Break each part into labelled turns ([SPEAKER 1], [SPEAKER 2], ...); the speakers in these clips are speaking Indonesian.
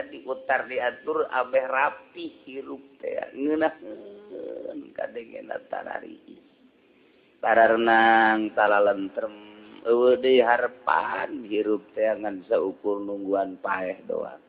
[SPEAKER 1] tadi utar diatur abeh rapi hirup teh ngeunaheun kadengena tarari para renang tala lentrem eueuh deui harepan hirup teh ngan saukur nungguan paeh doang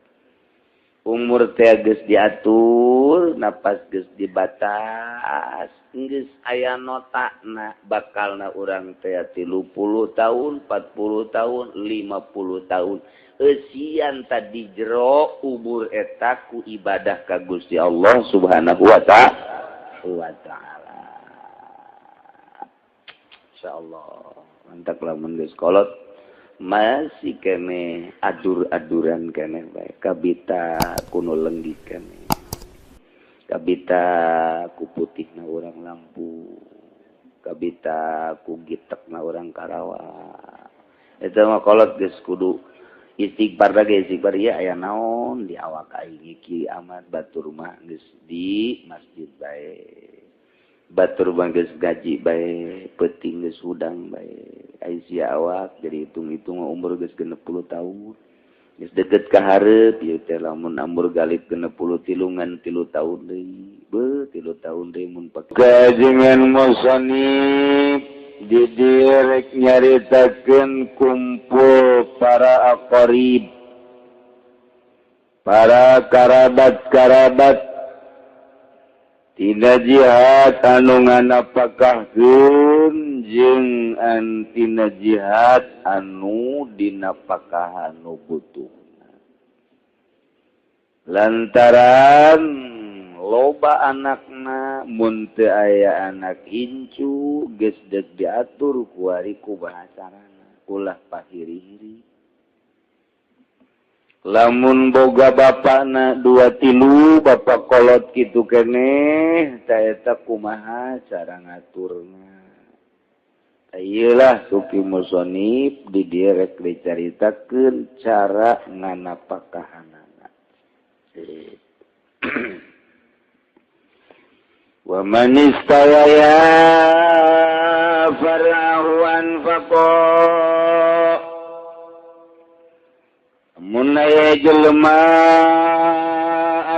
[SPEAKER 1] umur teh geus diatur napas geus dibatas geus aya notana bakalna urang teh 30 tahun 40 tahun 50 tahun eusian tadi jero umur eta ku ibadah ka Gusti Allah Subhanahu wa taala insyaallah mantap lamun geus kolot masih kene adur-aduran kene bae kabita kuno lenggih kene kabita ku putihna urang lampu kabita ku gitekna urang Karawa eta mah kolot geus kudu istighfar lagi istighfar ya aya naon di awak aing iki amat batur mah geus di masjid bae batur mah geus gaji bae peuting geus hudang bae ai sia awak jadi hitung-hitung umur geus 60 tahun geus deukeut ka hareup ieu teh lamun umur galib 63 ngan 3 tahun deui beuh 3 tahun deui mun pake kajengan musannif di direk nyaritakeun kumpul para aqarib para karabat-karabat tina jihad anu nganapakahkeun jeung tina jihad anu dinapakahan nu butuhna lantaran loba anakna mun teu aya anak incu geus deuk diatur ku ari ku bahasarana ulah pahiri-hiri lamun boga bapakna 2-3 bapak kolot kitu keneh ta eta kumaha cara ngaturna ayeuna suki musannif di dieu rek dicaritakeun cara nganapakahanana wa man istawaya farahu anfaqa mun aya jelema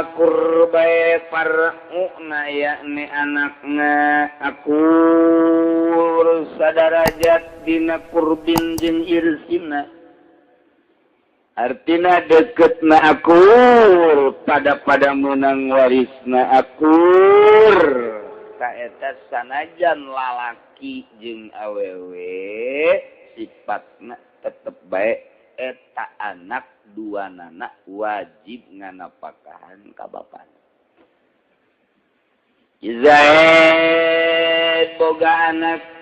[SPEAKER 1] akur bae far'una yakni anakna akur sadarajat dina kurbin jeung irsina artina deketna akur pada menang warisna akur kaeta sanajan lalaki jeung awewe sifatna tetep bae eta anak duanana wajib nganapakahan ka bapana Zaid boga anak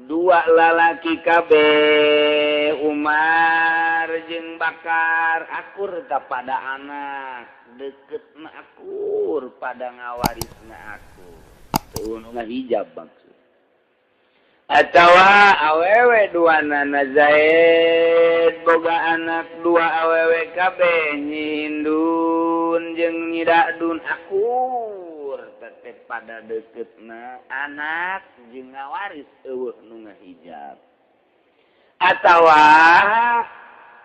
[SPEAKER 1] 2 lalaki kabeh Umar jeung Bakar akur kepada anak deketna akur pada ngawarisna akur teu ngahijab maksud atawa awewe duanana Zaid boga anak 2 awewe kabeh Hindun jeung Nyidadun akur tetep pada deketna anak jeung ngawaris eueuh nu ngahijab atawa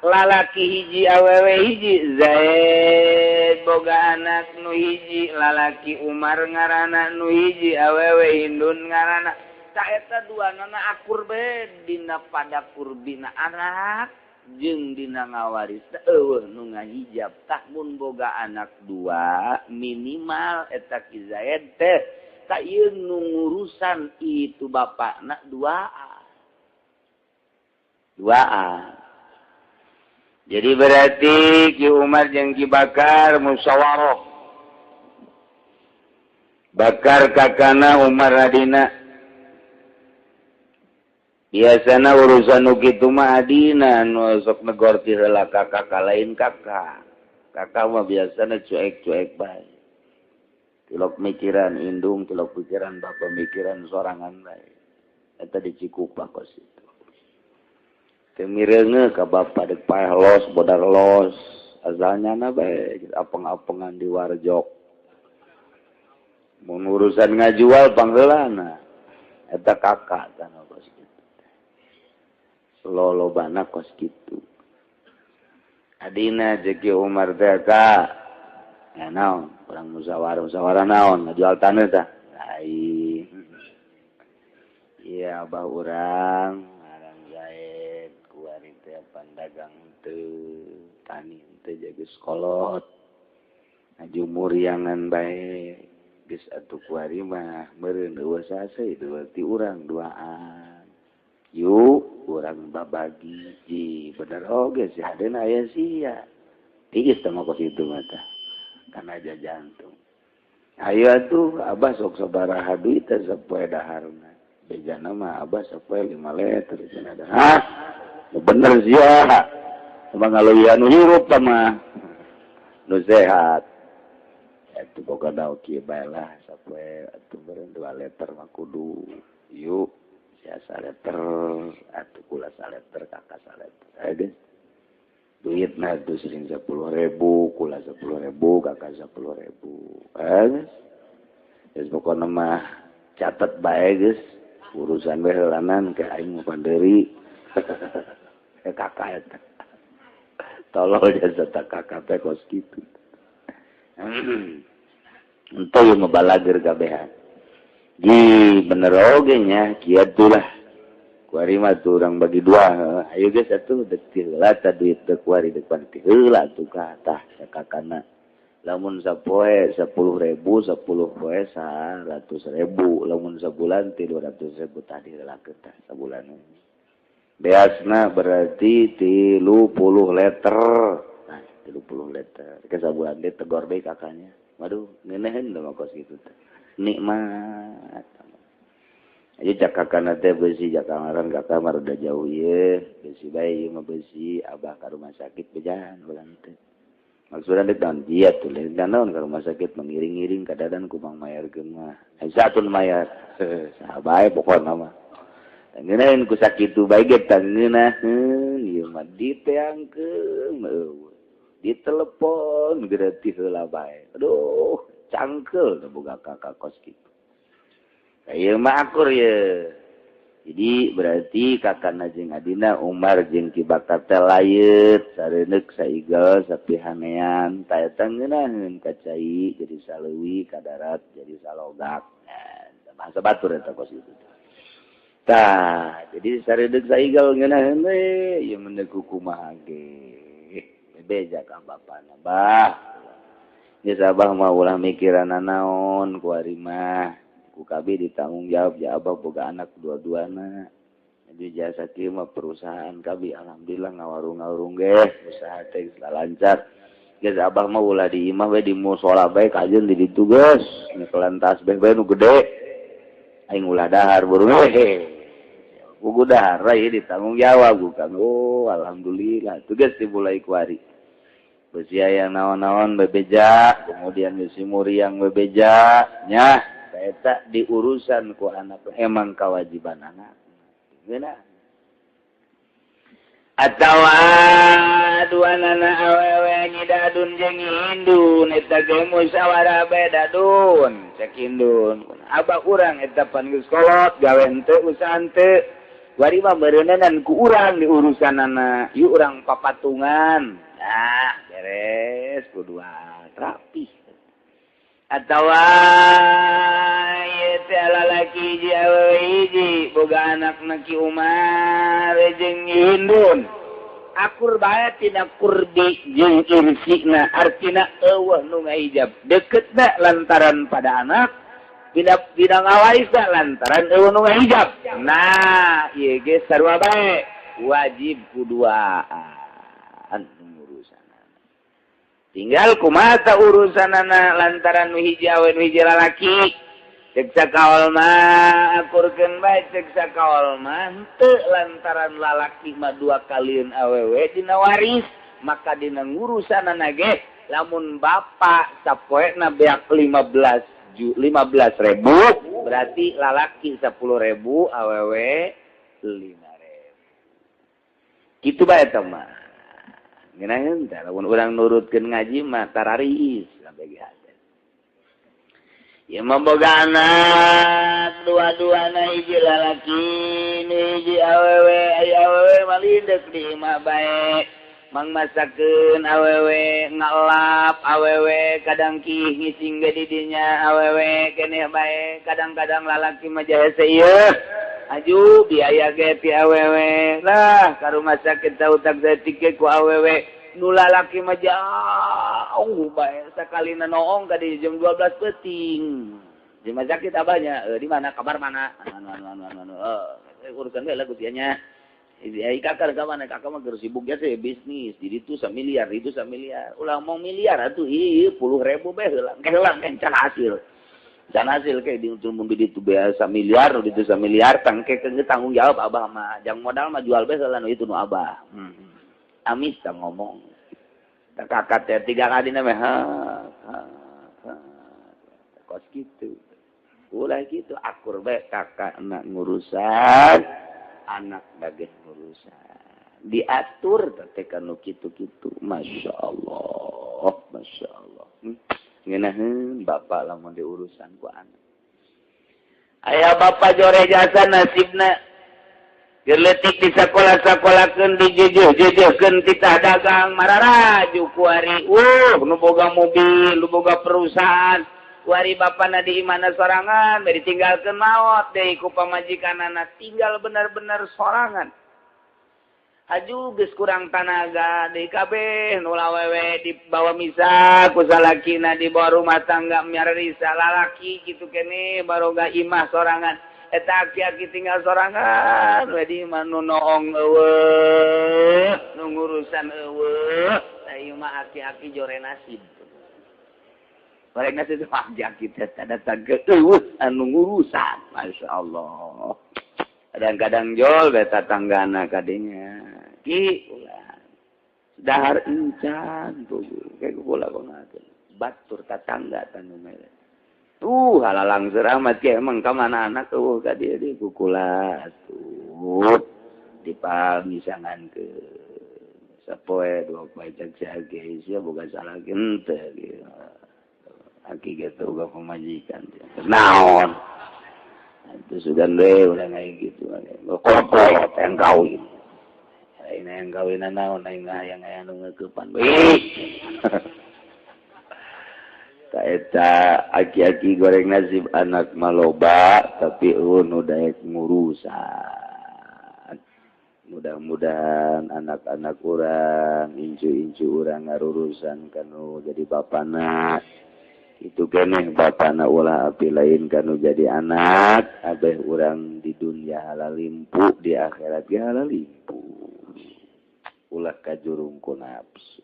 [SPEAKER 1] lalaki hiji awewe hiji Zaid boga anak nu hiji lalaki Umar ngaranna nu hiji awewe Hindun ngaranna ta eta duanana akur bae dina pada kurbina anak jeung dina ngawaris eueuh nu ngahijab tah mun boga anak 2 minimal eta ki Zaid teh ta ieu nu ngurusan itu bapakna 2A jadi berarti Ki Umar jeung Ki Bakar musyawarah Bakar kakana Umar adina biasana urusan nu kitu mah adina nu sok negor ti heula kakak lain kakak mah biasana cuek-cuek bae tilok mikiran indung tilok pikiran bapa mikiran sorangan bae eta di Cikupa kos itu teu mireungeun ka bapa deuk paeh los bodar los azalnyana bae apeng-apengan di warjok mun urusan ngajual panggeulana eta kakak kana kos kitu lolobana kos kitu adina ceki Umar teh ka ya naon urang musyawarah naon ngajual taneuh tah lain iya abah urang ngarang Zaid kuari teh pandagang teu tani teh jaga sekolot ngajumuriangan bae geus atuh kuari mah meureun eueuh sase itu berarti urang duaan yuk urang babagi bener oge sih hadeuna aya sia tiis teh mah kos itu mah tah kana aja jantung ayo atuh abah sok sabaraha duit teh sapoe daharna bejana mah abah sapoe 5 liter cenah dah hah bener sia mah ngaloyan nu hirup tah mah nu sehat atuh boga daok kieu bae lah sapoe atuh beureun 2 liter mah kudu yuk sia 1 liter atuh kula 1 liter kakak 1 liter geus duitna tuh sering 10.000 kula 10.000 kakak 10.000 geus pokona mah catet bae geus urusan bae heulanan ke aing mah pandeuri kakak eta tolol jasa tak kakak teh kos kitu entoh yang mebalager kabehan di bener oge nya kieu atuh lah kuari mah tuh urang bagi 2 ayo geus atuh deuk ti heula tah duit teu kuari depan ti heula atuh ka tah sakakana lamun sapoe 10.000 10 poe 100.000 lamun sabulan 300.000 tah diheulakeun tah sabulan beasna berarti 30 liter nah 30 liter ke sabulan teh tegor deui kakaknya waduh ngeuneun da mah kos kitu teh nikmat aja cakakana teh beusi jakangaran kakak mah rada jauh ieu beusi bae ieu mah beusi abah ka rumah sakit bejahan ulang teh maksudna deuk naon dia tuh lain naon ka rumah sakit mengiring-iring kadadan ku Mang mayarkeun mah satun mayar saha bae pokona mah ngeunaheun ku sakitu bae ge tangeunaheun ieu mah diteangkeun ditelepon gratis heula bae aduh cangkel da boga kakak kos kitu ieu mah akur ye jadi berarti kakana jeung adina Umar jeung Ki Bakar teh layeut sareuneuh saigal sapihanean ta eta ngeunaheun ka cai jadi saleuwi ka darat jadi salogak nah bahasa batur eta kos kitu tah jadi sareudeuh saigal ngeunaheun we ieu meuneu kumaha ge bebeja ka bapana bah geus abah mah ulah mikiran naon kuari mah ku KB ditanggung jawab ya abah boga anak dua-duana jadi jasa kieu mah perusahaan KB alhamdulillah ngawarung-ngawarung ge usaha teh geus lancar geus abah mah ulah di imah we di mushola bae kajeun di ditu geus nyekelan tasbih bae nu gede aing ulah dahar burung buku dahar ieu ditanggung jawab bukan oh alhamdulillah tuh geus dimulai kuari beusi aya naon-naon bebeja kemudian geus muriang bebeja nya eta diurusan ku anak emang kewajiban anak geuna atawa duanana awewe ngidadun jeung ngindun eta ge musyawarah bae dadun cek indun abah urang eta pan geus kolot gawe henteu usaha henteu wari mah beureunan ku urang di urusanana ieu urang papatungan nah beres kuduan rapi atawa ieu teh lalaki hiji awewe hiji boga anakna Ki Umar jeung Hindun akur bae tina kurdi jeung irsina artina eueuh nu ngahijab deuketna lantaran pada anak tidak ngawaisa lantaran eueuh nu ngahijab nah ieu ge sarua bae wajib kuduaan tinggal kumaha urusanana lantaran nu hiji awe nu hiji lalaki cek sakaol mah akurkeun bae cek sakaol mah henteu lantaran lalaki mah 2 kalieun awewe dina waris maka dina ngurusanana ge lamun bapa sapoena beak 15.000 berarti lalaki 10.000 awewe 5.000 kitu bae eta mah ngeunaheun teh lamun urang nurutkeun ngaji mah tarariis sampai ge hade. Ieu mah boga anak dua-duana hiji lalaki nu hiji awewe aya awewe mah lideuk di imah bae mangmasakeun awewe ngalap awewe kadang ki ngising ge di dinya awewe keneh bae kadang-kadang lalaki mah jahe seueur aju biaya ge ti awewe lah ka rumah sakit utak zatik ge ku awewe nu lalaki mah jauh bae sakalina noong ka di jam 12 peuting di rumah sakit abahnya di mana kabar mana urusan ge lah gutianya. Kakak mana kakak mah geus sibuk ya teh bisnis di ditu samiliar itu samiliar ulah mau miliar atuh ieu 10.000 beh heula can hasil kayak di mun di ditu biasa miliar di ditu samiliar tangke tanggung jawab abah mah jang modal mah jual beh heula nu itu nu abah amis tah ngomong tah kakak teh 3 kadina mah kos kitu ulah kitu akur beh kakak nak ngurusan anak bagai urusan diatur teh kanu kitu-kitu masya Allah ngeunaheun bapak lamun diurusan ku anak aya bapak jore jasa nasibna keur leutik di sakola-sakolakeun dijeujeuh-jeujeuhkeun titah dagang mararaju ku ari nu boga mobil nu boga perusahaan wari bapana di imana sorangan bari tinggalkeun maot deui ku pamajikanana tinggal benar-benar sorangan aju geus kurang tanaga deui kabeh nu lawewe dibawa misa ku salakina dibawa rumah tangga miarisa lalaki kitu keneh baroga imah sorangan eta aki-aki tinggal sorangan we di imah nu noong eueuh nu ngurusan eueuh da ieu mah aki-aki jore nasib. Mereka itu aja kita datang ke anu ngurusan, masya Allah. Kadang-kadang jol beta tanggana kadinya, ki ulah dahar encan tuh, kayak bola banget. Batur tatangga tanu mere. Halalang seramat ke emang kamana anak tuh kadia di kukulas tuh dipamisangan ke sapoe 2 poe cek sage sia boga salah gente gitu. Aki gitu gak pemajikan naon itu sudah udah kayak gitu kolot yang kawin ini yang kawin naon yang ngeukepan kaeta aki-aki goreng nasib anak maloba tapi nu daek ngurusan mudah-mudahan anak-anak urang incu-incu urang ngarurusan kanu jadi bapana itu keneh bapana ulah api lain kanu jadi anak abeh urang di dunia halal limpu di akhirat ge halal limpu ulah kajurung ku nafsu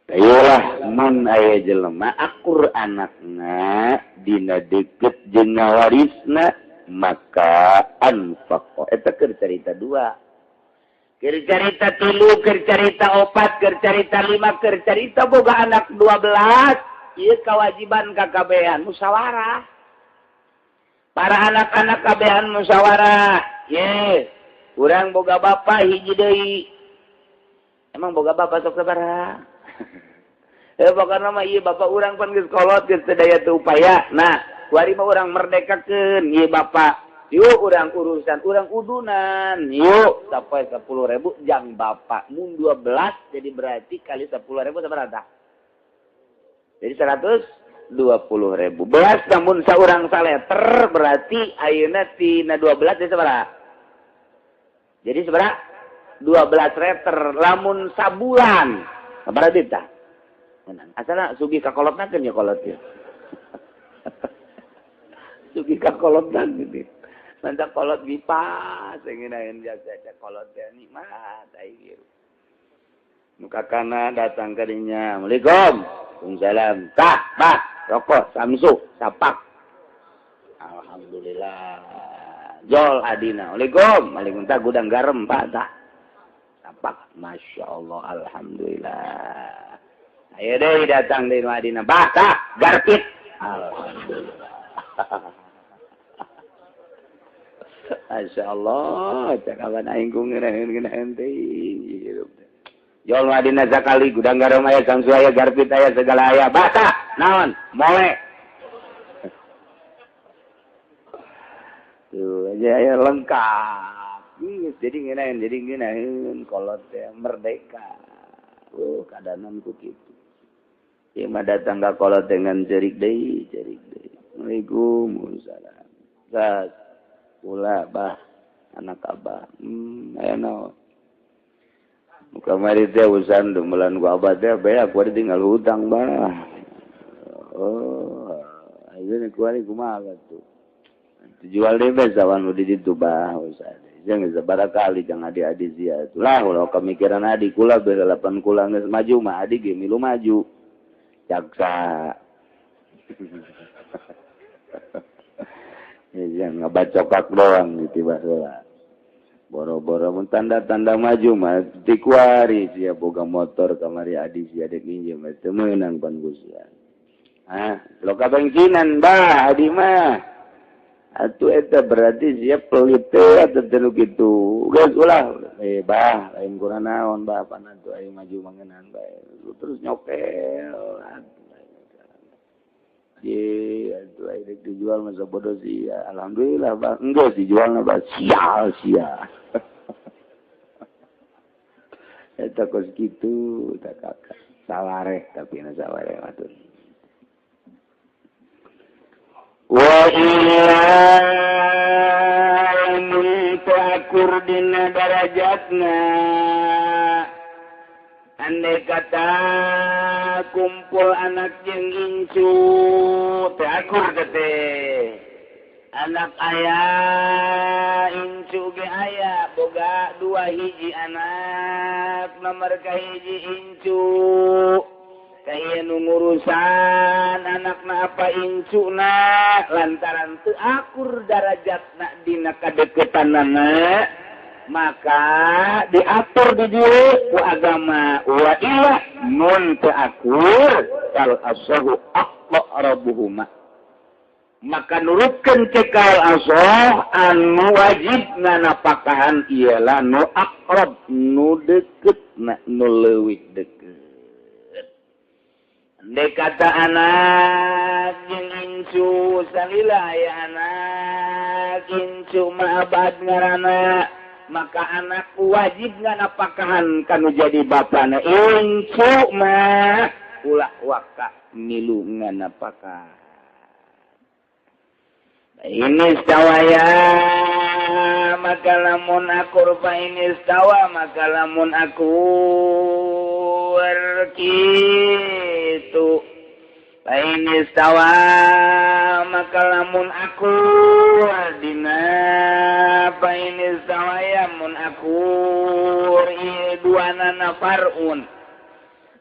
[SPEAKER 1] ayolah mun aya jelema akur anakna dina deukeut jeung ngawarisna maka anfaq eta keur carita 2 keur carita 3, keur carita 4, keur carita 5, keur carita boga anak 12. Ieu kewajiban kakabehan musyawarah. Para anak-anak kabehan musyawarah. Ye, urang boga bapa hiji deui. Emang boga bapa sok sabaraha? Pokona mah ieu bapa urang pan geus kolot geus teu daya teu upaya. Nah, kuari mah urang merdekakeun ieu bapa. Yuk urang urusan, urang udunan. Yuk sampai 10.000 jang bapak. Mun 12 jadi berarti kali 10.000 seberapa? Jadi 120.000. Belas namun saurang saleter berarti ayeuna tina 12 jadi seberapa? Jadi seberapa? 12 letter. Lamun sabulan. Sabarha duit tah? Asalna sugi ka kolotnakeun ya kolot ya. Sugi ka kolotnakeun gitu. Mantap kolot bipas, ingin jasa kolot dia nikmat, air. Muka kana datang kadinya, Assalamualaikum, Waalaikumsalam, kah, bah, rokok, samsu, sapak. Alhamdulillah, jol adina, Waalaikumsalam, gudang garam, pak, tak. Sapak, Masya Allah, Alhamdulillah. Ayo deh datang di Madinah, bah, tak, garpit. Alhamdulillah. Masya Allah, cakapan aing ku ngeunaheun teh. Jol Madinah sakali gudang garam aya samsu aya garpit aya segala aya. Bata, naon? Mole. Tuh aja aya lengkap. Geus jadi ngeunaheun kolot teh merdeka. Kadanan ku kitu. Ieu mah datang ka kolot dengan cerik deui. Waalaikumsalam. Gas. Ulah bah anak abah. Aya naon? Kamari teh usan demelan ku abah teh bae aku ditinggal hutang bah. Ayeuna kuari kumaha tuh. Jual deh besawan udah ditu bah usah. Jangan sebarakali jangan adik-adik sia. Lah ulah kemikiran adik kula beralapan kula geus maju mah adik ge milu maju. Jaksa. Ya jangan ngabacokak doang gitu baheula. Boro-boro mun tanda-tanda maju mah ti kuari sia boga motor kamari adik sia dek minjem teu meunang pan gusian. Lo kabengkinan bah adi mah. Atuh eta berarti siap pelit teh atuh teu kitu. Geus ulah. Bah, lain kurang naon bah panan tuh aya maju mangenan bae. Terus nyokel. Ye, atuh aya dijual mah sabodo sia. Alhamdulillah bah, enggeus dijualna bah sia. Eta kos kitu tak kakak. Sawareh tapi na sawareh atuh. Wa ilmun ta'kur dina darajatna andai kata kumpul anak jeung incu ta'kur teh anak aya incu ge aya boga 2 hiji anak nomor kahiji incu kaya nu ngurusan anakna apa incuna lantaran teu akur darajatna dina kadeketanana maka diatur di dieu ku agama wa ila mun teu akur kal asahu aqrabuhuma maka nurutkeun cekal asoh anu wajib nganapakahan ialah nu aqrab nu deukeutna nu leuwih deukeut. Andai kata anak jeung incu salila aya anak incu mah abad ngaranna maka anak wajib nganapakahan kanu jadi bapana incu mah ulah waka milu nganapakahan. Ini stawaya maka lamun akur fa ini stawa maka lamun akur kitu fa ini stawa maka lamun akur dina fa ini stawaya mun akur duana nafarun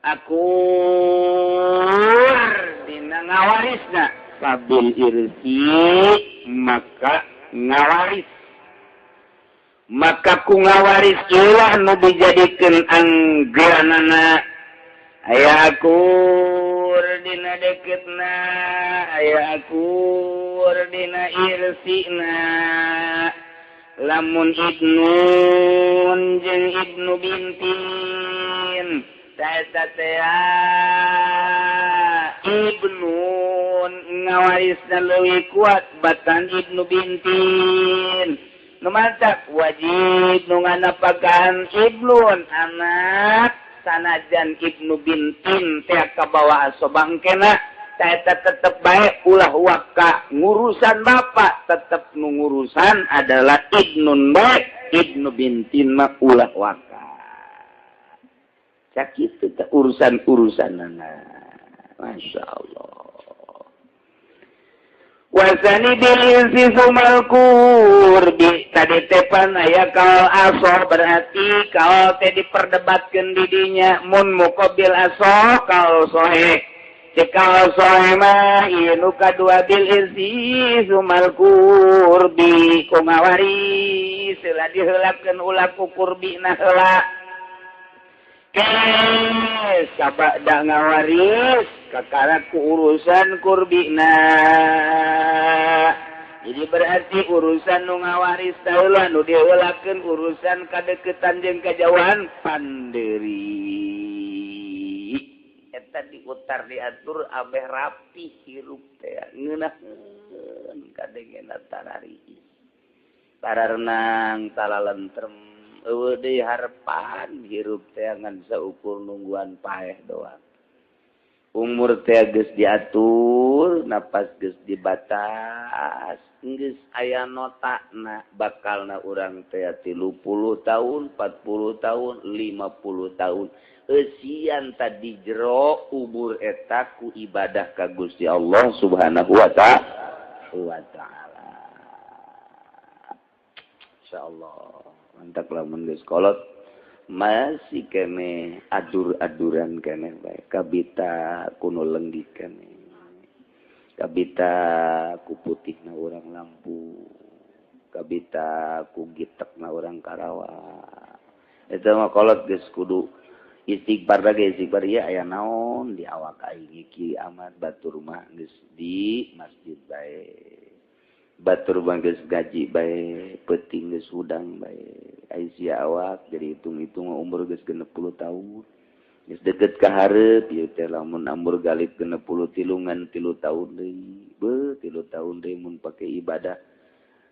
[SPEAKER 1] akur dina ngawarisna sabil irsi maka ngawaris maka ku ngawaris ilah nu dijadikeun anggeunana aya akur dina deketna aya akur dina irsina lamun ibnun jeung ibnu bintin saeta teh ibnun ngawarisna leuwih kuat batan ibnu bintin nu mantap wajib nu nganapakahan ibnun anak sanajan ibnu bintin teh kabawa asobangkena saeta tetep bae ulah waka ngurusan bapak tetep nu ngurusan adalah ibnun bae ibnu bintin mah ulah waka sakitu teh urusan-urusanana masyaallah. Wasani bil insi sumal kurbi tadi tepan aya kal asoh berarti kal teh diperdebatkeun di dinya mun muqabil asoh kal sohe cekal sohe mah ieu nu kadua bil insi sumal kurbi ku ngawaris heula diheulakeun ulah ku kurbina heula sabada ngawaris kakara ku urusan kurbina jadi berarti urusan nu ngawaris taheula nu diheulakeun urusan kadeuketan jeung kajauhan panderi eta diutar diatur abeh rapi hirup teh ngeunaheun kadengena tarari Renang talalentrem eueuh deui harepan hirup teh ngan saukur nungguan paeh doang. Umur teh geus diatur, napas geus dibatas, geus aya notakna bakalna urang teh 30 tahun, 40 tahun, 50 tahun. Eusian tadi jero umur eta ku ibadah ka Gusti Allah Subhanahu wa taala. Insyaallah mantap lamun geus kolot masih kene adur-aduran kene bae kabita kuno lenggih kene kabita ku putihna urang lampu kabita ku gitekna urang Karawa eta mah kolot geus kudu istighfar lagi istighfar ya aya naon di awak aing iki amat batur mah geus di masjid bae batur geus gaji bae, peuting geus hudang bae. Ai sia awak jadi hitung-hitung umur geus 60 tahun. Geus deukeut ka hareup ieu teh lamun umur galib 60 tilungan 3 tahun deui. 3 tahun deui mun pake ibadah.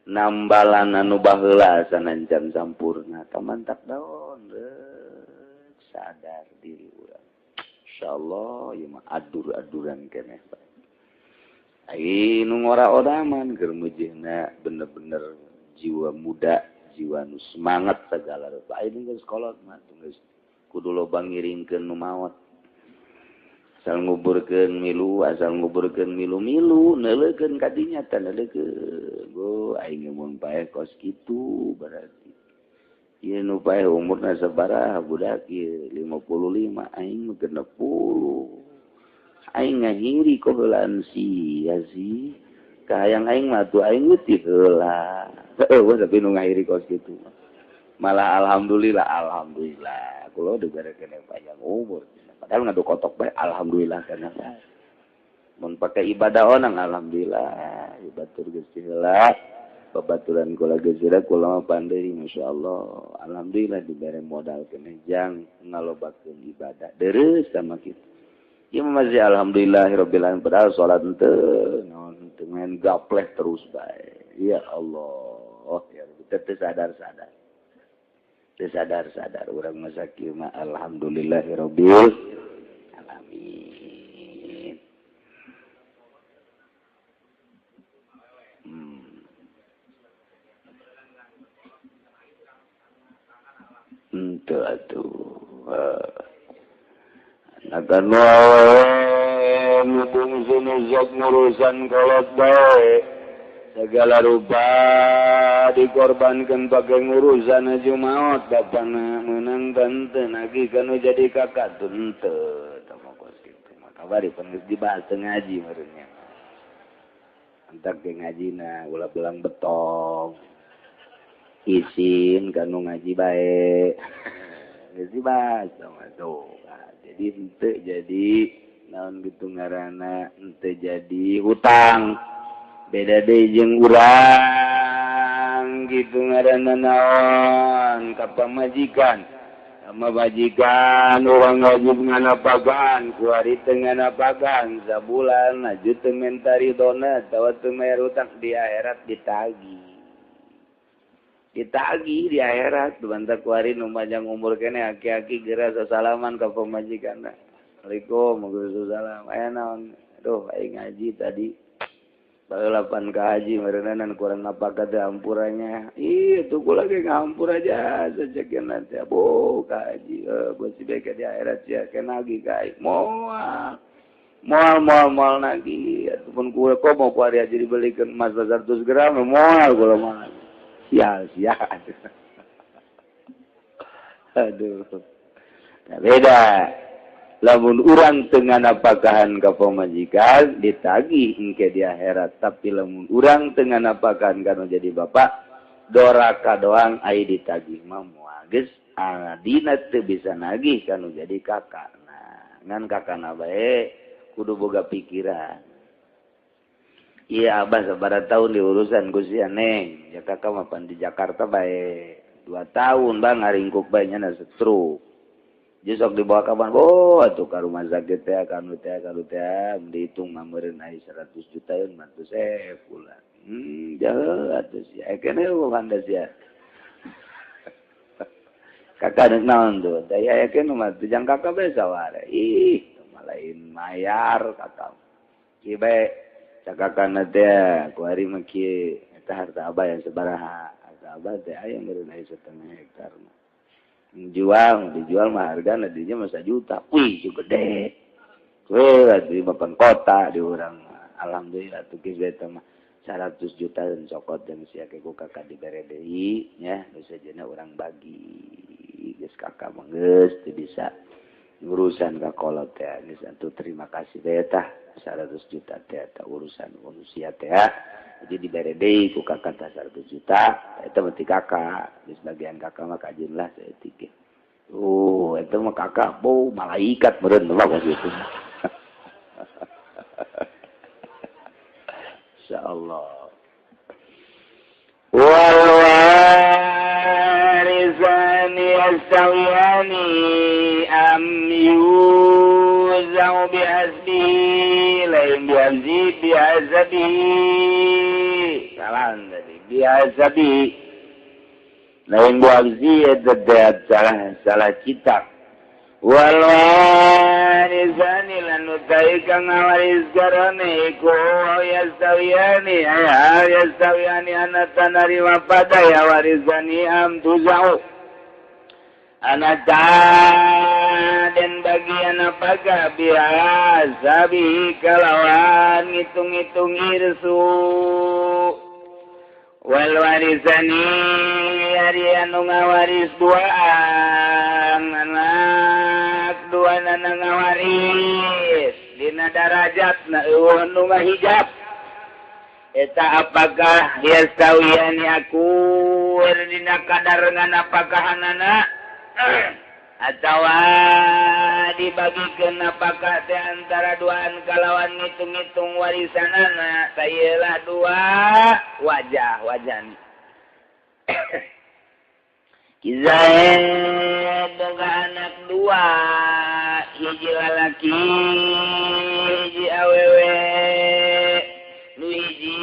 [SPEAKER 1] Nambalan anu baheula sanancan sampurna. Tamantak daon sadar diri urang. Insyaallah ieu mah adur-aduran keneh bae. Ai nu ngora-oraman keur mujihna bener-bener jiwa muda, jiwa nu semangat segala rupa. Ai geus kolot mah geus kudu loba ngiringkeun nu maot. Asal nguburkeun milu, asal nguburkeun milu-milu, neuleukeun ka dinya teh neuleukeun. Go aing mun paeh kos kitu berarti. Ieu nu paeh umurna sabaraha budak ieu 55, aing mah 60. Aing ngahiri kok heulaan sia sih. Kahayang aing mah tuh aing teu heula. Heueuh tapi nu ngahiri kos kitu. Malah alhamdulillah. Kulo dibere kene panjang umur. Padahal ngadu kotok bae alhamdulillah kana bae. Mun pake ibadah onang alhamdulillah. Batur geus heula. Babaturan kula geus heula kula mah pandai masyaallah. Alhamdulillah dibere modal kene jang ngalobakeun ibadah. Deres sama kita. Ya masih alhamdulillahirabbil alamin padahal salat henteu naon teu main gapleh terus bae. Ya Allah, ya teu sadar-sadar. Teu sadar-sadar urang mah sakieu mah alhamdulillahirabbil alamin. Henteu atuh. Akan mudung sunuzak ngurusan kolot bae segala rupa dikorbankan pakai ngurusan aja maot bapana menang tante nagi kanu jadi kakak tente tamu kos gitu makabari pengis dibahas ngaji merenya antak ke ngaji na ulah belang betong isin kanu ngaji bae geus dibahas sama tuh. Jadi ente jadi naon gitu ngaranna ente jadi hutang beda deui jeung urang gitu ngaranna naon ka pamajikan sama majikan urang wajib nganapagan kuari teu nganapagan sabulan aju teu menta ridona tawa teu mayar hutang di akhirat ditagih di akhirat banta kuari nu panjang umur kene aki-aki geura sasalaman ka pamajikanna. Assalamualaikum warahmatullahi wabarakatuh. Aya naon? Aduh aing ngaji tadi. Bagelapan ka haji meureunan kurang ngapaka teh ampurannya. Ih tuh kula ge ngampur aja sacekeun nanti. Bo ka haji beusi bae di akhirat sia kena lagi ka aing. Moal nagi. Ataupun kula kok mau kuari haji dibelikeun emas 100 gram moal kula mah. Sial. Aduh. Nah, beda. Lamun urang teu nganapakahan ka pamajikan ditagih engke di akhirat, tapi lamun urang teu nganapakahan kana jadi bapak doraka doang ai ditagih mah moal geus adina teu bisa nagih kana jadi kakak. Nah, ngan kakana bae kudu boga pikiran. Iya abah sabaraha tahun diurusan ku si Neng. Ya kakak mapan di Jakarta bae 2 tahun bang ngaringkuk bae nya stroke. Jeung sok dibawa ka Bandung atuh ka rumah sakit teh kanu teh dihitung mah meureun aya 100 juta eun mah teu sepulan. Jauh atuh sia. Kene bukan da sia. Kakak deuk naon tuh? Daya kene mah teu jang kakak bae saware. Ih, lain mayar kakak. Kieu bae cakakanna teh ku ari mah kieu eta harta abah yang sabaraha. Harta abah teh aya meureun aya 1,5 hektar mah. Dijual mah hargana dinya mah 1 juta. Wih, cu gede. Weh, di papan kota di urang mah. Alhamdulillah tuh geus eta mah 100 juta dan cokot dan sia ke ku kakak dibere deui nya, geus sejenna urang bagi. Geus kakak mah geus teu bisa urusan ka kolot teh. Geus atuh terima kasih bae tah 100 juta teh eta urusan manusia teh. Jadi dibere deui ku kakak tah 100 juta, eta mah ti kakak. Geus bagian kakak mah kajeun lah saeutik ge. Eta mah kakak bau malaikat meureun mah gitu. Insyaallah. Wal warisani yastawiyani am yuzau bihasbi lain bihazabi salah tadi bihazabi lain bihazabi itu salah cita wal warisani lan utai kang ngawaris garane iku yastawiyani anatanari wapada ya warisani am tuzau anata dan bagian apakah bihasabi kalawan ngitung-ngitung irsu wal warisani ari anu ngawaris duaan anak duaan anu ngawaris dina darajatna eueuh nu ngahijab eta apakah yastawiyani akur dina kadarengan apakahanana atawa dibagikeun apakah teh antara duaan kalawan ngitung-ngitung warisanana sayeula dua wajahni Kizaid boga anak dua hiji lalaki hiji awewe nu hiji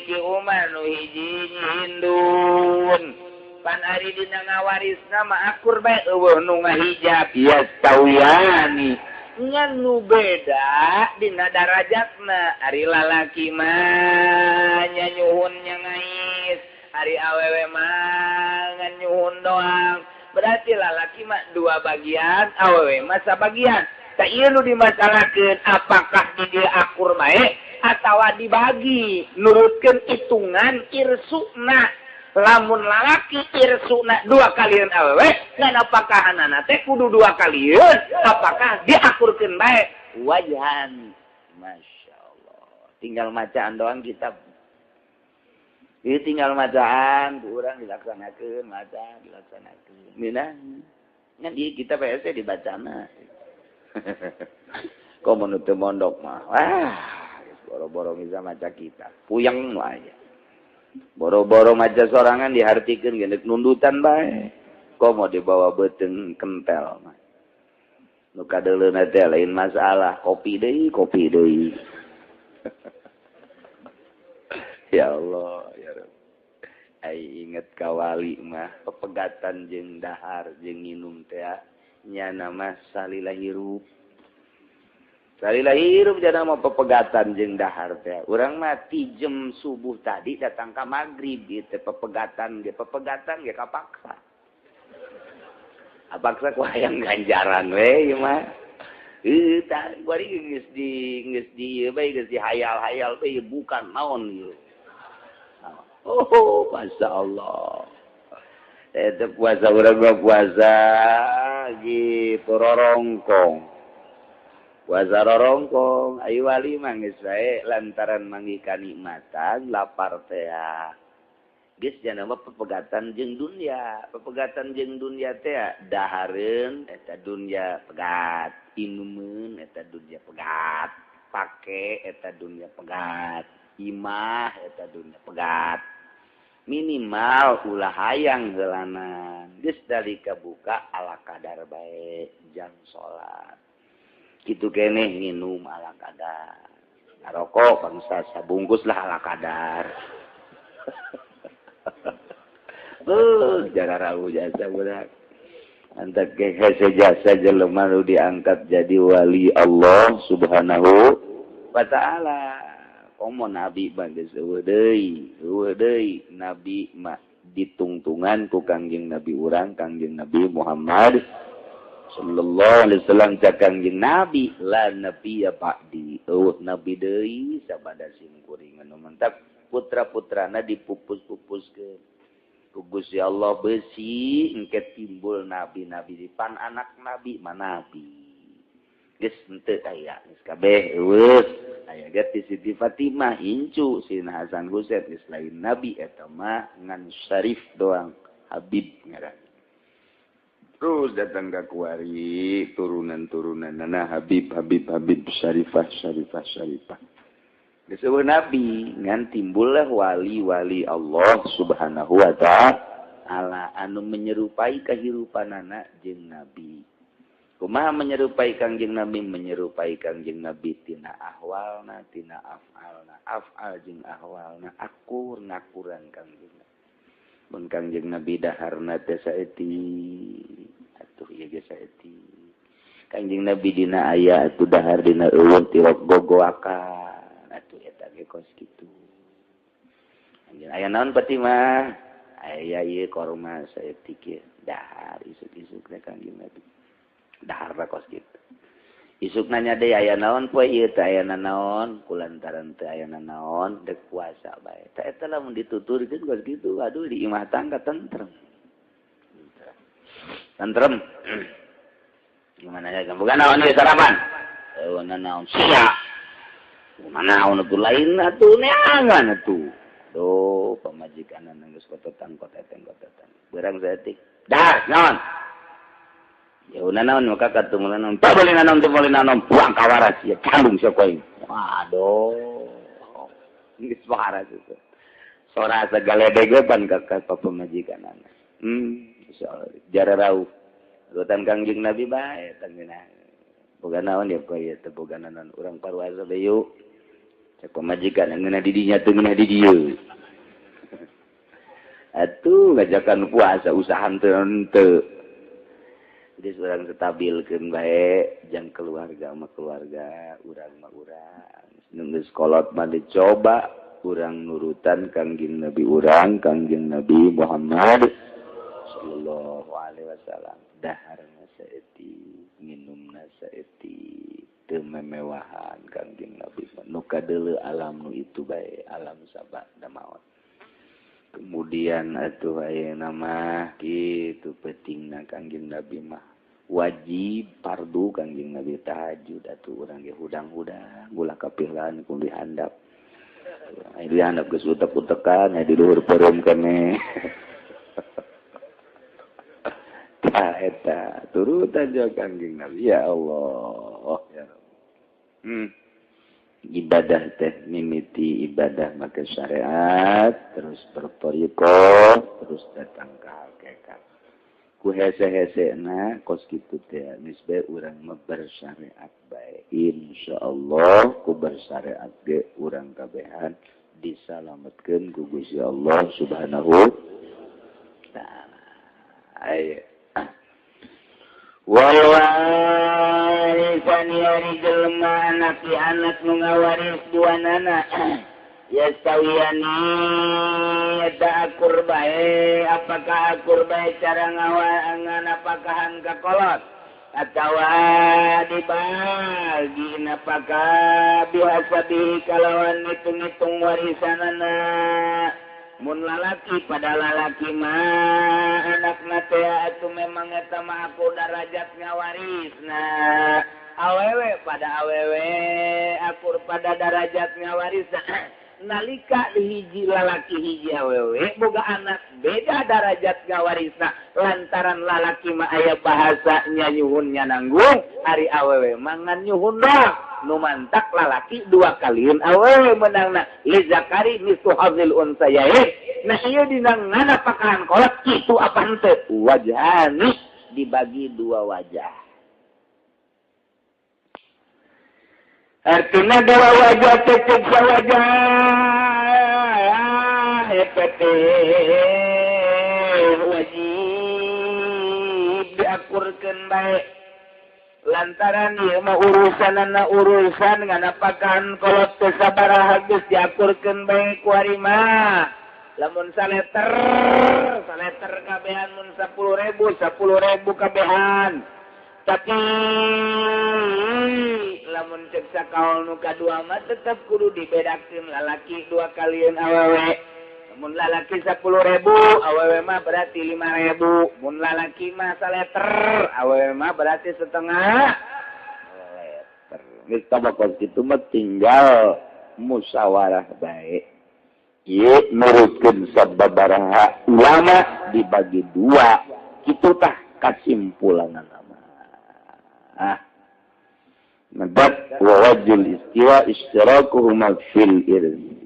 [SPEAKER 1] ki Umar nu hiji Hindun pan ari dina ngawarisna mah akur bae eueuh nu ngahijab yastawiyani ngan nu beda dina darajatna ari lalaki mah nya nyuhun nya ngais ari awewe mah ngan nyuhun doang berarti lalaki mah 2 bagian awewe mah sabagian tah ieu nu dimasalakeun apakah di dieu akur bae atawa dibagi nurutkeun hitungan irsuna lamun lalaki irsuna 2 kalian awewe ngan apakah anana teh kudu 2 kalian apakah diakurkeun bae wajahan masyaallah tinggal macaan doang kitab ieu tinggal macaan ku urang dilaksanakeun maca dilaksanakeun minang ngan ieu kitab ese dibacana komo teu mondok mah wah boro-boro bisa maca kitab puyeng nu aya boro-boro maca sorangan dihartikeun geus nundutan bae komo dibawa beuteung kentel mah nu kadeuleuna teh lain masalah kopi deui ya Allah ya Rabb ai inget ka wali mah pepegatan jeung dahar jeung nginum teh nya nama salila hirup jana mah pepegatan jeung dahar teh urang mah ti jam subuh tadi datang ka magrib ieu teh pepegatan ge kapaksa apaksa ku hayang ganjaran we ieu mah tah bari geus di ieu bae geus dihayal-hayal bae bukan naon ieu masyaallah eta puasa urang mah puasa gitu rorongkong puasa rorongkong ayu wali mah geus bae lantaran manggi kanikmatan lapar teh geus jana mah pepegatan jeung dunya teh dahareun eta dunya pegat inumeun eta dunya pegat pake eta dunya pegat imah eta dunya pegat minimal ulah hayang geulanan geus dalika buka ala kadar bae jam salat kitu keneh nginum ala kadar Ngarokok bangsa sabungkus lah ala kadar. Jara rawu jasa budak. Antak hese jasa jelema nu diangkat jadi wali Allah Subhanahu wa taala. Komo nabi bade eueuh deui nabi mah ditungtungan ku Kangjeng Nabi urang Kangjeng Nabi Muhammad sallallahu alaihi wasallam cak Kangjeng Nabi la nabi ya ba'di nabi deui sabada sim kuring anu mantap putra-putrana dipupus-pupuskeun ku Gusti Allah besi engke timbul nabi-nabi di pan anak nabi mana nabi geus henteu aya geus kabeh eueuh aya ge ti Siti Fatimah incu Sina Hasan Husein geus lain nabi eta mah ngan syarif doang Habib ngaran terus datang ka kuari turunan-turunanna Habib syarifah geus eueuh nabi ngan timbullah wali-wali Allah Subhanahu wa taala anu menyerupai kahirupanana jeung nabi. Kumaha menyerupai Kangjeng Nabi tina ahwalna tina af'alna af'al jeung ahwalna akur ngakuran Kangjeng Nabi mun Kangjeng Nabi daharna teh saeuti atuh ieu ge saeuti Kangjeng Nabi dina aya atuh dahar dina eueuh tirok gogoakan atuh eta ge kos kitu anjeun aya naon peti mah aya ieu korma saeuti ge dahar isuk-isuk Kangjeng Nabi dahar kos gitu. Isuk nanya deh aya naon poe ieu teh aya naon kulantaran teh aya naon dek puasa bae. Tah eta lamun dituturkeun kos kitu aduh di imah tangga tentrem. Tentrem. Gimana ya bukan naon ieu sarapan? Eueuh naon sia. Mana naon atuh lain atuh neangan atuh. Duh pamajikanana geus kototan. Beurang saeutik. Dah naon? Ya udah naon maka ketemu naon tak boleh naon buang kawaras ya kandung siapa ini waduh ini suara itu suara segala degepan kakak pemajikan anak insyaallah jara rauh rutan Kangjeng Nabi bae tangina boga naon ya kok ya teh boga naon urang paruasa bayu cek pemajikan ngeuna di dinya teu ngeuna di dieu atuh ngajakan puasa usahan teu jadi orang stabilkeun bae jang keluarga mah keluarga urang mah urang geus kolot mah dicoba urang nurutan Kangjeng Nabi urang Kangjeng Nabi Muhammad sallallahu alaihi wasallam daharna saeuti minumna saeuti teu memewahan Kangjeng Nabi nu kadeuleu alam nu itu bae alam sabada maot kemudian atuh ayeuna mah kitu pentingna Kangjeng Nabi mah wajib fardu Kangjeng Nabi tahajud atuh urang ge hudang-hudang ulah kapihlan ku dihandap dihandap geus utek-utekan di luhur peureum keneh tah eta turutan jeung Kangjeng Nabi ya Allah ya Rabb ibadah teh mimiti ibadah make syariat terus bertoriko terus datang ke hakikat ku hese-hesena kos kitu teh nisbe urang mah bersyariat bae insyaallah ku bersyariat ge urang kabehan disalametkeun ku Gusti Allah Subhanahu wa taala aya warisan yari jelema anak nu ngawaris duanana yastawiyani eta akur bae apakah akur bae cara ngawangan apakahan kakolot atawa dibagi apakah bihasabi kalawan ngitung-ngitung warisanana mun lalaki pada lalaki mah anakna teh atuh memang eta mah aku darajat ngawarisna awewe pada awewe akur pada darajat ngawarisna nalika hiji lalaki hiji awewe boga anak beda darajat ngawarisna lantaran lalaki mah aya bahasanya nyuhunnya nanggung ari awewe mangan nyuhun doang nu mantak lalaki dua kalian awewe menangna li zakari mislu hadzil unsayain nah ieu dina ngana pakahan kolot kitu apa henteu wajhani dibagi dua wajah Artinya dua wajah cecek sawajah. Hepete wajib diakurkeun bae. Lantaran ieu mah urusan nganapakan kolot teu sabaraha geus diakurkeun bae ku ari mah. Lamun saleter kabehan mun 10.000 kabehan. Tapi lamun cek sakaol nu kadua mah tetep kudu dibedakeun lalaki 2 kalian awewe. Mun lalaki 10.000 awewe mah berarti 5.000. Mun lalaki mah saleter awewe mah berarti setengah saleter. Geus tabakos kitu mah tinggal musyawarah bae. Ieu nurutkeun sababaraha ulama dibagi 2. Kitu tah kasimpulanna. Nabat wa wajul istiwa istirakuhuma fil irzi.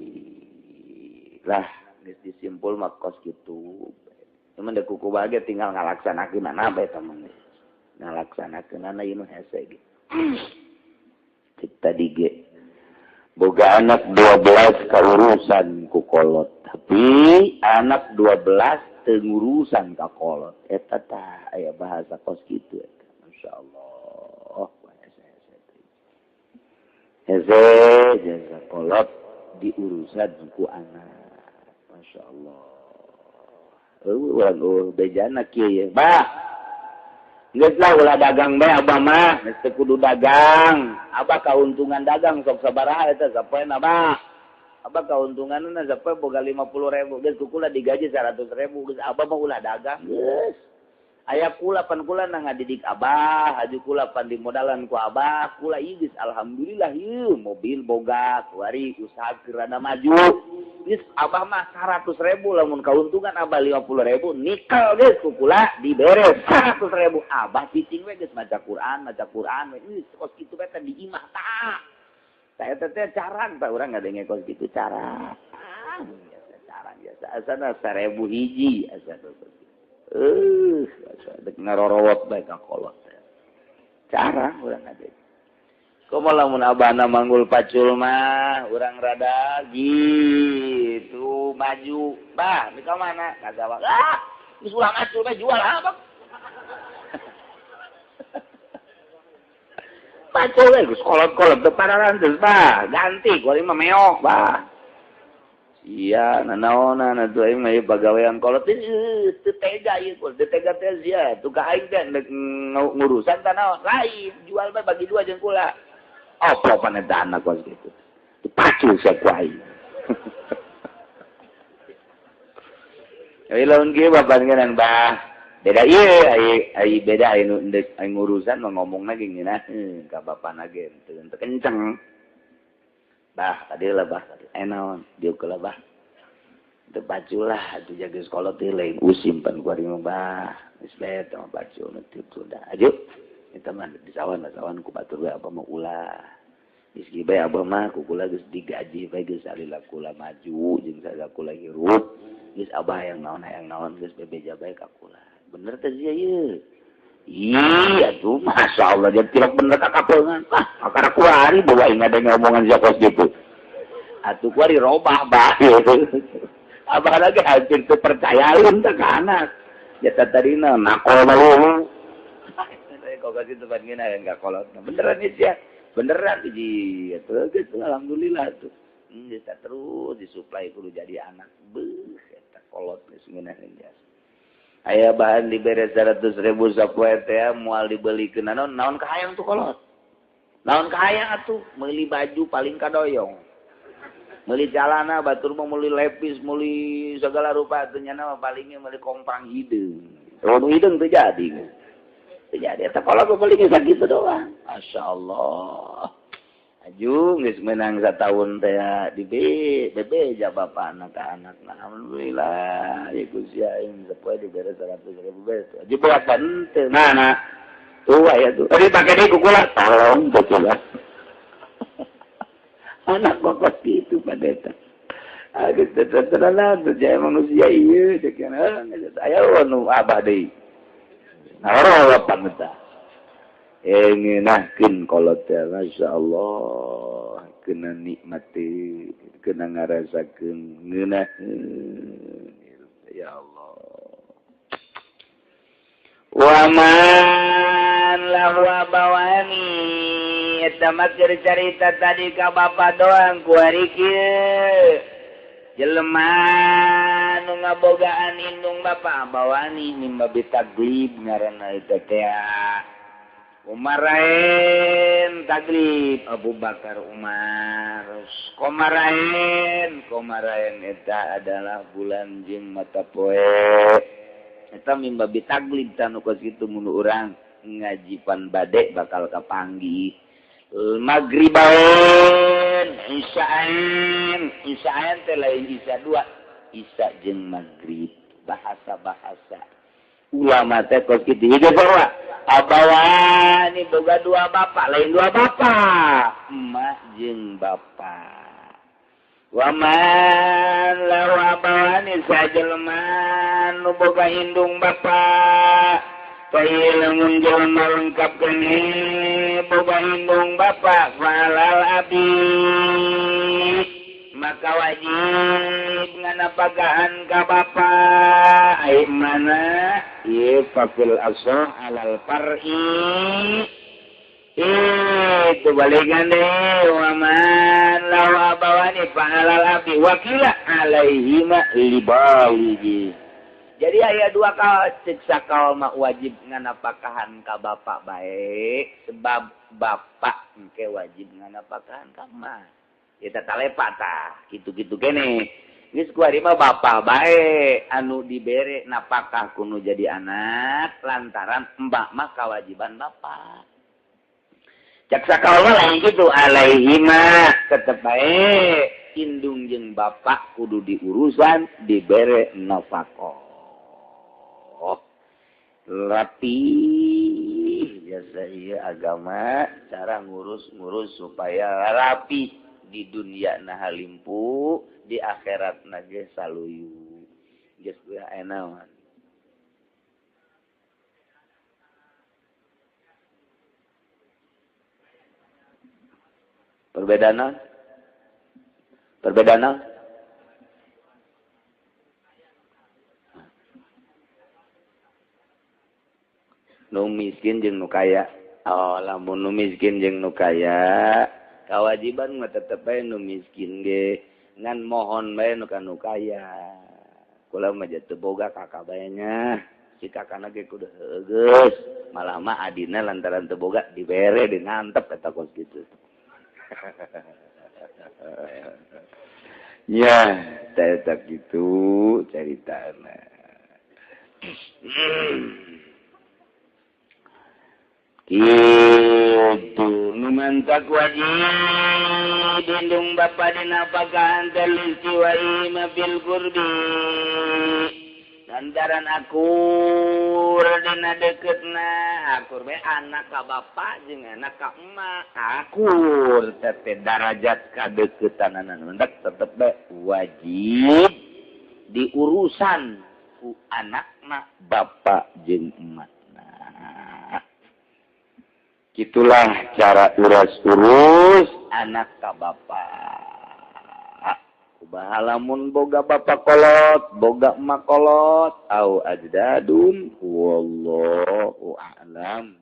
[SPEAKER 1] Lah, geus disimpul mah kos kitu. Cuman da kuku bahagia tinggal ngalaksanakeun bae temen. Ngalaksanakeun ieu nu hese ge. Kita dige boga anak 12 kaurusan ku kolot, tapi anak 12 teu ngurusan ka kolot. Eta tah aya bahasa kos kitu eta. Masyaallah. Heze jasa kolot diurusan ku anak. Masya Allah. Bejana kieu ya. Bah. Geus lah ulah dagang bae abah mah, geus teu kudu dagang. Abah kauntungan dagang sok sabaraha eta sapoena bah. Abah kauntunganna sapoe boga 50.000. Geus kukula digaji 100.000. Geus abah mah ulah dagang. Geus. Aya kula pan kula na ngadidik abah, haju kula pan dimodalan ku abah, kula igis alhamdulillah ieu mobil boga, kuari usaha kerana maju. Geus abah mah 100.000 lamun kauntungan abah 50.000, nikel geus ku kula diberes 100.000. Abah cicing we geus maca Quran we. Geus kos kitu we teh di imah tah. Saya teh caran tah urang ngadenge kos kitu caran. Caran biasa asana 1.000 hiji asana. Dek ngarorowot bae ka kolot. Cara urang ade. Komo lamun abana manggul pacul mah urang rada gitu maju. Bah, di ka mana? Kagak. Geus ulah macul mah jual apa? Pacul we geus kolot-kolot teu pararan geus bah, ganti kuari mah meok bah. Iya, nanaonan atuh aing mah pagawean kolot teu tega ieu kul, teu tega teh sia, tuh ka aing teh ngurusan tah naon, lain jual bae bagi 2 jeung kula. Opo paneta anak kos kitu. Pacu sia ku aing. Ai lamun kieu babandingan bah. Beda ieu ai beda anu aing ngurusan mah ngomongna ge ngina ka bapana ge teu kenceng. Bah, tadi lah bah, enaon, dia kala bah. Teu baju lah, atuh jaga sekolah teh lain usim pan ku ari mah bah. Geus bae teh baju nanti sudah. Ajo, eta mah disawan ku batur we apa mah ulah. Geus kieu bae abah mah ku kula geus digaji bae geus alila kula maju jeung sada kula hirup. Geus abah hayang naon geus bebeja bae ka kula. Bener teh sia ieu. Iya tuh, Masya Allah, dia tidak bener kakapengan. Akar kuari bawa ingat dengan omongan siapa gitu. Atuh kuari robah bah. Abah lagi hampir kepercayaan tak ke anak. Ya tadi nakol malu. Kau kasih tempat gini enggak kolot. Beneran ya, beneran ji. Tuh gitu, alhamdulillah tuh. Bisa terus disuplai kudu jadi anak. Beuh, eta kolot geus ngeunah jas. Aya bahan dibere 100.000 sapoe teh moal dibelikeun naon kahayang tuh kolot. Naon kahayang atuh meuli baju paling kadoyong. Meuli calana batur mah meuli lepis, meuli segala rupa teh nyana mah palingnya meuli kompang hideung. Nu hideung teu jadi. Teu jadi eta kolot paling sakitu doang. Masyaallah. Aju geus meunang satahun teh di bebeja bapak anak-anak. Alhamdulillah ya Gusti aing sapoe dibere 100.000 beres. Aju berat teu. Nah. Tuh aya tuh. Tadi pake deui kukula tolong betul. Anak kokos kitu pada eta. Geus terkenal tuh jaya manusia ieu cek kana. Aya nu abah deui. Naroropan eta. ngeunahkeun kolot teh masyaallah kena nikmati kena ngarasakeun ngeunaheun ya Allah wa man lahu abawani eta mah cerita tadi ka bapa doang ku ari kieu jelema nu ngabogaan indung bapa abawani mimba bitaglib ngaranna eta teh Umarain taglib Abu Bakar Umar komarain eta adalah bulan jeung mata poe eta mimba bitaglib tanu kos kitu mun urang ngajipan bade bakal kapanggih magribain isyaen teh lain isya dua isya jeung magrib bahasa ulama teh kos kitu hiji bahwa abawani boga dua bapak lain dua bapak emak jeung bapak wa man lahu abawani sajelma nu boga indung bapak lamun jelema lengkap kene boga indung bapak falal abi maka wajib nganapagahan ka bapak ai mana ieu fafil asah alal far'i itu balikan deh wa man lahu abawani fa alal abi wakila alaihi ma libaligi jadi aya dua siksa kaum wajib nganapagahan ka bapak bae sebab bapak engke wajib nganapagahan ka mah kita talepa tah gitu-gitu kene geus kuari mah bapak bae anu dibere napakah kudu jadi anak lantaran mbak mah kewajiban bapak cak sakaula lain gitu alaihi mah tetep bae indung jeung bapak kudu diurusan dibere nafkah rapi biasa ieu agama cara ngurus supaya rapi di dunia nah limpu di akhirat ge saluyu geus enawan perbedaan nu miskin jeung nu kaya lamun nu miskin jeung nu kaya kawajiban mah tetep bae nu miskin ge ngan mohon bae nu kanu kaya kula mah teu boga kakak bae nya si kakana ge kudu heugeus malah mah adina lantaran teu boga dibere dinantep eta kos kitu ya eta kitu caritana itu numantak wajib indung bapa dina pagahan terlistiwa ima bil kurbi lantaran akur dina deketna akur be anak ka bapa jeung anak ka emak akur teh darajat kadeketanan mendak tetep be wajib diurusan ku anakna bapa jeung emak. Itulah cara urus anak ka bapak. Kumaha lamun boga bapak kolot, boga emak kolot, au ajdadun wallahu a'lam.